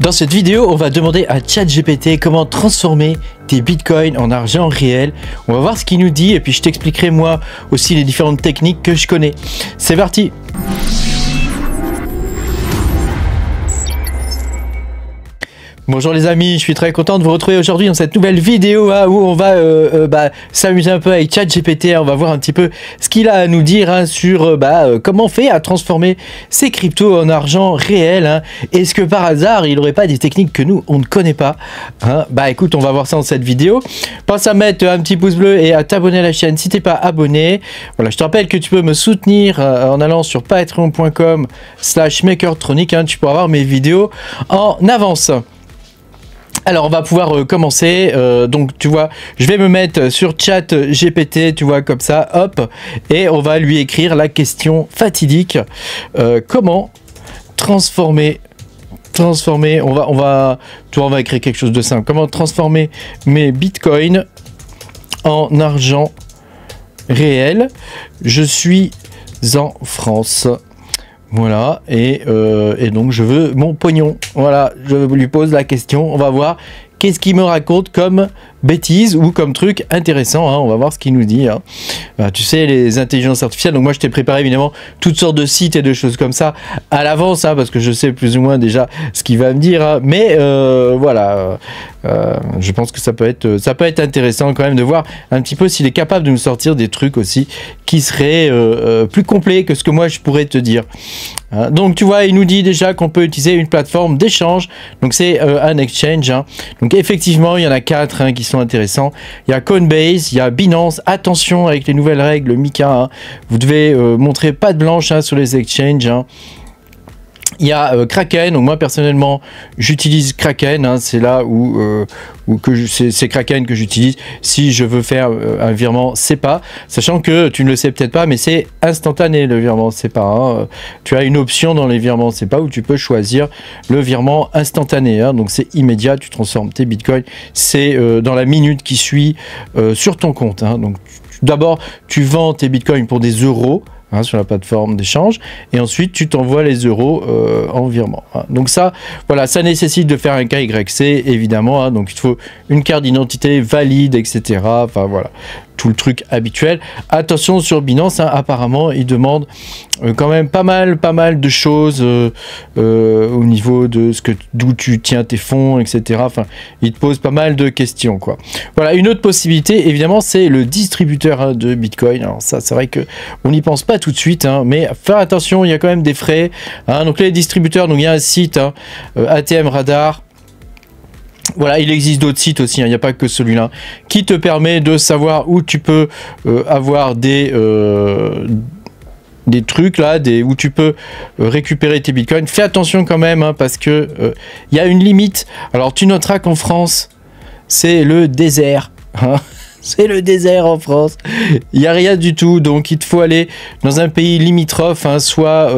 Dans cette vidéo, on va demander à ChatGPT comment transformer tes bitcoins en argent réel. On va voir ce qu'il nous dit et puis je t'expliquerai moi aussi les différentes techniques que je connais. C'est parti! Bonjour les amis, je suis très content de vous retrouver aujourd'hui dans cette nouvelle vidéo où on va s'amuser un peu avec ChatGPT. On va voir un petit peu ce qu'il a à nous dire sur comment on fait à transformer ces cryptos en argent réel. Est-ce que par hasard il n'aurait pas des techniques que nous on ne connaît pas? Écoute, on va voir ça dans cette vidéo. Pense à mettre un petit pouce bleu et à t'abonner à la chaîne si t'es pas abonné. Voilà, je te rappelle que tu peux me soutenir en allant sur patreon.com/makertronic. Tu pourras voir mes vidéos en avance. Alors on va pouvoir commencer, donc tu vois, je vais me mettre sur ChatGPT, tu vois, comme ça, hop, et on va lui écrire la question fatidique, comment transformer, on va écrire quelque chose de simple, comment transformer mes bitcoins en argent réel, je suis en France. Voilà, et donc je veux mon pognon. Voilà, je lui pose la question, on va voir qu'est-ce qu'il me raconte comme bêtises ou comme truc intéressant. On va voir ce qu'il nous dit. Tu sais, les intelligences artificielles, donc moi je t'ai préparé évidemment toutes sortes de sites et de choses comme ça à l'avance, parce que je sais plus ou moins déjà ce qu'il va me dire. Mais voilà, je pense que ça peut être intéressant quand même de voir un petit peu s'il est capable de nous sortir des trucs aussi qui seraient plus complets que ce que moi je pourrais te dire. Donc tu vois, il nous dit déjà qu'on peut utiliser une plateforme d'échange, donc c'est un exchange. Donc effectivement, il y en a 4 qui sont intéressants. Il y a Coinbase, il y a Binance. Attention avec les nouvelles règles MiCA, vous devez montrer patte blanche sur les exchanges. Il y a Kraken, donc moi personnellement j'utilise Kraken, c'est là où c'est Kraken que j'utilise si je veux faire un virement SEPA, sachant que tu ne le sais peut-être pas, mais c'est instantané le virement SEPA. Tu as une option dans les virements SEPA où tu peux choisir le virement instantané, donc c'est immédiat, tu transformes tes bitcoins, c'est dans la minute qui suit sur ton compte. Donc d'abord tu vends tes bitcoins pour des euros sur la plateforme d'échange et ensuite tu t'envoies les euros en virement. Donc ça, voilà, ça nécessite de faire un KYC évidemment, donc il te faut une carte d'identité valide, etc. Enfin voilà, tout le truc habituel. Attention sur Binance, apparemment il demande quand même pas mal de choses au niveau de d'où tu tiens tes fonds, etc. Enfin, il te pose pas mal de questions, quoi. Voilà, une autre possibilité évidemment c'est le distributeur de Bitcoin. Alors ça, c'est vrai que on n'y pense pas tout de suite, mais faire attention, il y a quand même des frais. Donc les distributeurs, donc il y a un site ATM Radar. Voilà, il existe d'autres sites aussi, il n'y a pas que celui-là, qui te permet de savoir où tu peux avoir des trucs là, où tu peux récupérer tes bitcoins. Fais attention quand même, parce que il y a une limite. Alors tu noteras qu'en France, c'est le désert. C'est le désert en France, il n'y a rien du tout, donc il te faut aller dans un pays limitrophe, soit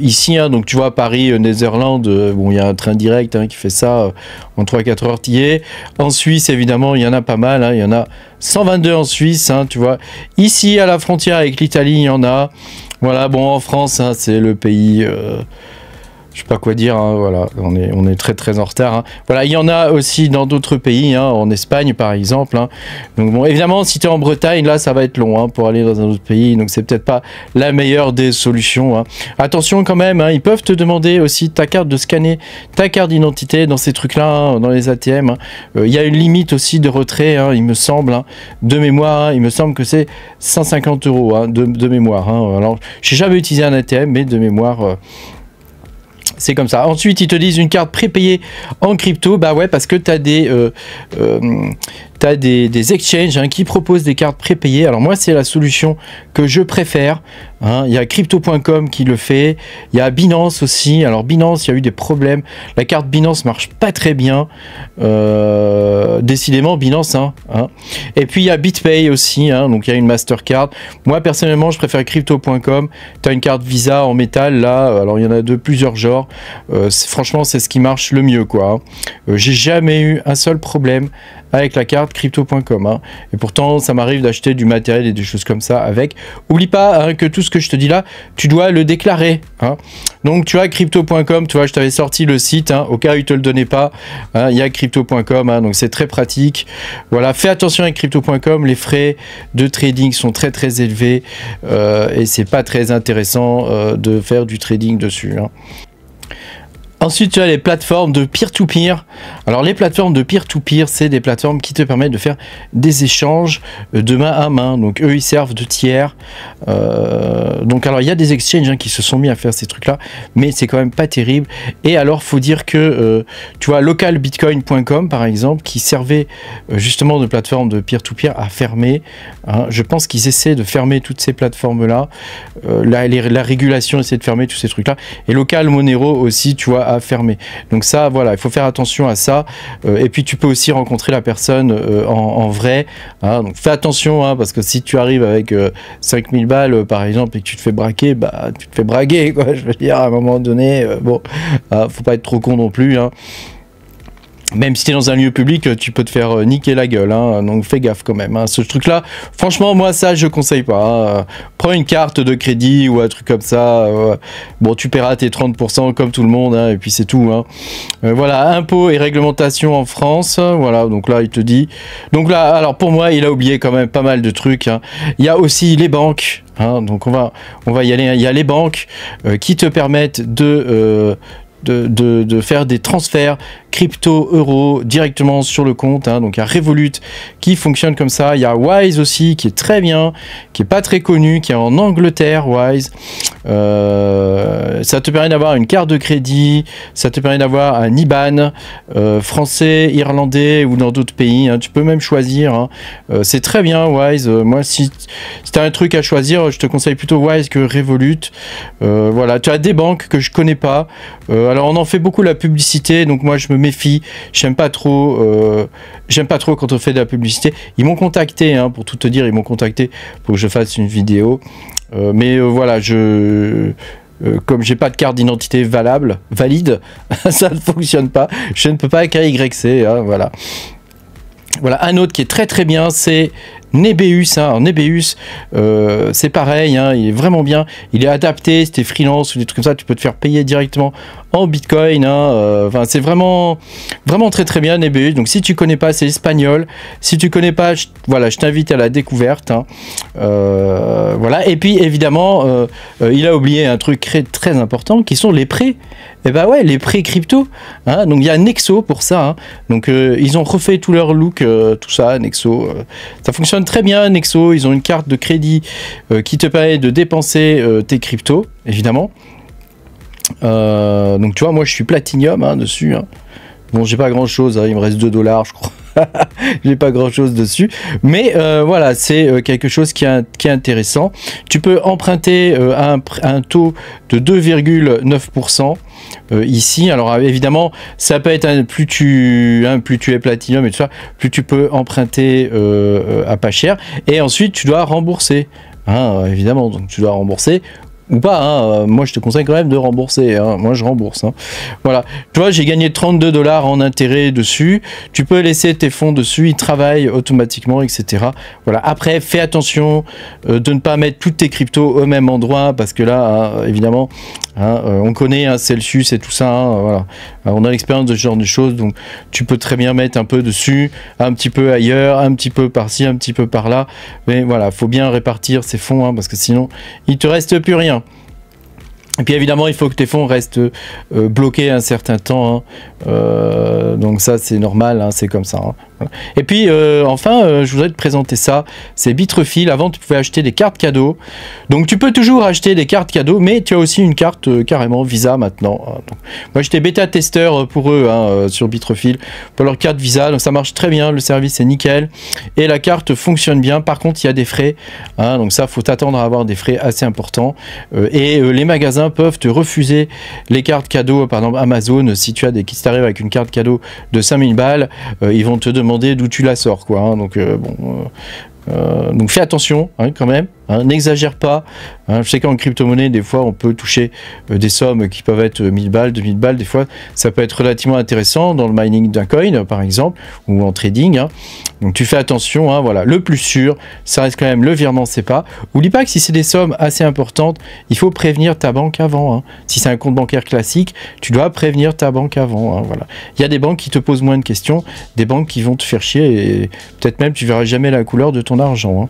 ici, donc tu vois Paris, Netherlands, bon il y a un train direct qui fait ça en 3-4 heures t'y es. En Suisse évidemment il y en a pas mal, il y en a 122 en Suisse, tu vois. Ici à la frontière avec l'Italie il y en a, voilà. Bon, en France c'est le pays... je sais pas quoi dire, voilà, on est très en retard. Voilà, il y en a aussi dans d'autres pays, en Espagne par exemple. Donc bon, évidemment, si tu es en Bretagne, là, ça va être long pour aller dans un autre pays. Donc c'est peut-être pas la meilleure des solutions. Attention quand même, ils peuvent te demander aussi ta carte de scanner, ta carte d'identité dans ces trucs-là, dans les ATM. Il y a une limite aussi de retrait, il me semble, de mémoire. Il me semble que c'est 150 € de mémoire. Alors, j'ai jamais utilisé un ATM, mais de mémoire... c'est comme ça. Ensuite, ils te disent une carte prépayée en crypto. Bah ouais, parce que tu as des exchanges qui proposent des cartes prépayées. Alors moi, c'est la solution que je préfère. Il y a crypto.com qui le fait. Il y a Binance aussi. Alors Binance, il y a eu des problèmes. La carte Binance marche pas très bien. Décidément, Binance. Et puis il y a BitPay aussi. Donc il y a une Mastercard. Moi, personnellement, je préfère crypto.com. Tu as une carte Visa en métal là. Alors il y en a de plusieurs genres. Franchement, c'est ce qui marche le mieux, quoi. J'ai jamais eu un seul problème avec la carte crypto.com. Hein. Et pourtant, ça m'arrive d'acheter du matériel et des choses comme ça avec. Oublie pas hein, que tout ce que je te dis là, tu dois le déclarer. Hein. Donc, tu as crypto.com, tu vois, je t'avais sorti le site, hein, au cas où il te le donnait pas. Hein, il y a crypto.com, hein, donc c'est très pratique. Voilà, fais attention avec crypto.com, les frais de trading sont très très élevés et c'est pas très intéressant de faire du trading dessus. Hein. Ensuite, tu as les plateformes de peer-to-peer. Alors, les plateformes de peer-to-peer, c'est des plateformes qui te permettent de faire des échanges de main à main. Donc, eux, ils servent de tiers. Donc, alors, il y a des exchanges hein, qui se sont mis à faire ces trucs-là, mais c'est quand même pas terrible. Et alors, faut dire que, tu vois, localbitcoin.com, par exemple, qui servait justement de plateforme de peer-to-peer, a fermé. Hein. Je pense qu'ils essaient de fermer toutes ces plateformes-là. La régulation essaie de fermer tous ces trucs-là. Et Local Monero aussi, tu vois, à fermer. Donc ça, voilà, il faut faire attention à ça. Et puis tu peux aussi rencontrer la personne en vrai. Hein, donc fais attention, hein, parce que si tu arrives avec 5000 balles, par exemple, et que tu te fais braquer, bah tu te fais braquer, quoi. Je veux dire, à un moment donné, bon, faut pas être trop con non plus. Hein. Même si tu es dans un lieu public, tu peux te faire niquer la gueule, hein, donc fais gaffe quand même. Hein. Ce truc-là, franchement, moi, ça, je conseille pas. Hein. Prends une carte de crédit ou un truc comme ça. Bon, tu paieras tes 30% comme tout le monde, hein, et puis c'est tout. Hein. Voilà, impôts et réglementation en France. Voilà, donc là, il te dit. Donc là, alors pour moi, il a oublié quand même pas mal de trucs. Hein. Il y a aussi les banques. Hein, donc on va y aller. Il y a les banques qui te permettent de faire des transferts crypto, euros directement sur le compte. Hein. Donc il y a Revolut qui fonctionne comme ça. Il y a Wise aussi qui est très bien, qui est pas très connu, qui est en Angleterre, Wise. Ça te permet d'avoir une carte de crédit, ça te permet d'avoir un IBAN français, irlandais ou dans d'autres pays. Hein. Tu peux même choisir. Hein. C'est très bien Wise. Moi, si tu as un truc à choisir, je te conseille plutôt Wise que Revolut. Voilà, tu as des banques que je connais pas. Alors on en fait beaucoup la publicité, donc moi je me méfie. J'aime pas trop quand on fait de la publicité. Ils m'ont contacté, hein, pour tout te dire, ils m'ont contacté pour que je fasse une vidéo. Mais voilà, comme j'ai pas de carte d'identité valide, ça ne fonctionne pas. Je ne peux pas KYC, hein, voilà. Voilà, un autre qui est très très bien, c'est Nebeus. Hein. Nebeus, c'est pareil, hein, il est vraiment bien. Il est adapté, si t'es freelance ou des trucs comme ça, tu peux te faire payer directement en Bitcoin. Hein. C'est vraiment très très bien Nebeus. Donc si tu connais pas, c'est espagnol. Si tu connais pas, voilà, je t'invite à la découverte. Hein. Voilà. Et puis évidemment, il a oublié un truc très important, qui sont les prêts. Et bah ouais, les prêts crypto. Hein. Donc il y a Nexo pour ça. Hein. Donc ils ont refait tout leur look, tout ça, Nexo. Ça fonctionne très bien, Nexo. Ils ont une carte de crédit qui te permet de dépenser tes cryptos, évidemment. Donc tu vois, moi je suis Platinium hein, dessus. Hein. Bon, j'ai pas grand chose, hein, il me reste 2 $, je crois. J'ai pas grand chose dessus, mais voilà, c'est quelque chose qui est intéressant. Tu peux emprunter à un taux de 2,9% ici. Alors évidemment, ça peut être plus tu es Platinum et tout ça, plus tu peux emprunter à pas cher. Et ensuite, tu dois rembourser. Hein, évidemment, donc tu dois rembourser. Ou pas, hein. Moi je te conseille quand même de rembourser, hein. Moi je rembourse. Hein. Voilà, tu vois, j'ai gagné 32 $ en intérêt dessus. Tu peux laisser tes fonds dessus, ils travaillent automatiquement, etc. Voilà, après fais attention de ne pas mettre toutes tes cryptos au même endroit parce que là, hein, évidemment, hein, on connaît hein, Celsius et tout ça. Hein, voilà. On a l'expérience de ce genre de choses, donc tu peux très bien mettre un peu dessus, un petit peu ailleurs, un petit peu par-ci, un petit peu par-là. Mais voilà, faut bien répartir ces fonds hein, parce que sinon, il te reste plus rien. Et puis évidemment, il faut que tes fonds restent bloqués un certain temps. Hein. Donc ça, c'est normal, hein, c'est comme ça. Hein. Voilà. Et puis enfin, je voudrais te présenter ça. C'est Bitrefill. Avant, tu pouvais acheter des cartes cadeaux. Donc tu peux toujours acheter des cartes cadeaux, mais tu as aussi une carte carrément Visa maintenant. Hein. Donc, moi, j'étais bêta-testeur pour eux hein, sur Bitrefill, pour leur carte Visa. Donc ça marche très bien, le service est nickel. Et la carte fonctionne bien. Par contre, il y a des frais. Hein, donc ça, faut t'attendre à avoir des frais assez importants. Et les magasins peuvent te refuser les cartes cadeaux, par exemple Amazon, si tu t'arrives avec une carte cadeau de 5000 balles, ils vont te demander d'où tu la sors, quoi. Hein, donc bon, donc fais attention hein, quand même. hein, n'exagère pas. Hein, je sais qu'en crypto-monnaie, des fois, on peut toucher des sommes qui peuvent être 1000 balles, 2000 balles. Des fois, ça peut être relativement intéressant dans le mining d'un coin, par exemple, ou en trading. Hein. Donc, tu fais attention. Hein, voilà. Le plus sûr, ça reste quand même le virement SEPA. Oublie pas que si c'est des sommes assez importantes, il faut prévenir ta banque avant. Hein. Si c'est un compte bancaire classique, tu dois prévenir ta banque avant. Hein, voilà. Il y a des banques qui te posent moins de questions, des banques qui vont te faire chier et peut-être même tu verras jamais la couleur de ton argent. Hein.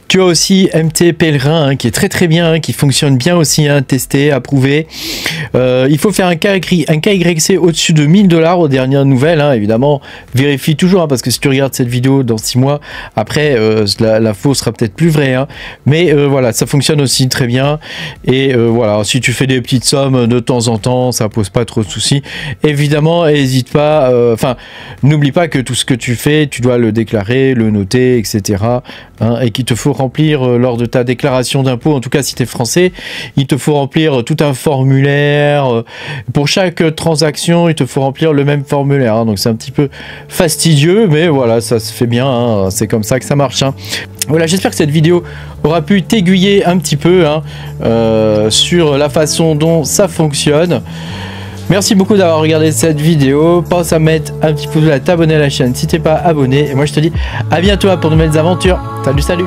Tu as aussi MT Pèlerin hein, qui est très bien, hein, qui fonctionne bien aussi, hein, testé, approuvé. Il faut faire un KYC au-dessus de 1000 $ aux dernières nouvelles. Hein, évidemment, vérifie toujours, hein, parce que si tu regardes cette vidéo dans 6 mois, après, l'info sera peut-être plus vraie. Hein, mais voilà, ça fonctionne aussi très bien. Et voilà, si tu fais des petites sommes de temps en temps, ça pose pas trop de soucis. Évidemment, n'hésite pas, n'oublie pas que tout ce que tu fais, tu dois le déclarer, le noter, etc. Hein, et qu'il te faut remplir lors de ta déclaration d'impôt, en tout cas si tu es français, il te faut remplir tout un formulaire. Pour chaque transaction, il te faut remplir le même formulaire. Hein, donc c'est un petit peu fastidieux, mais voilà, ça se fait bien. Hein, c'est comme ça que ça marche. Hein. Voilà, j'espère que cette vidéo aura pu t'aiguiller un petit peu hein, sur la façon dont ça fonctionne. Merci beaucoup d'avoir regardé cette vidéo. Pense à mettre un petit pouce bleu, à t'abonner à la chaîne si t'es pas abonné. Et moi je te dis à bientôt pour de nouvelles aventures. Salut, salut!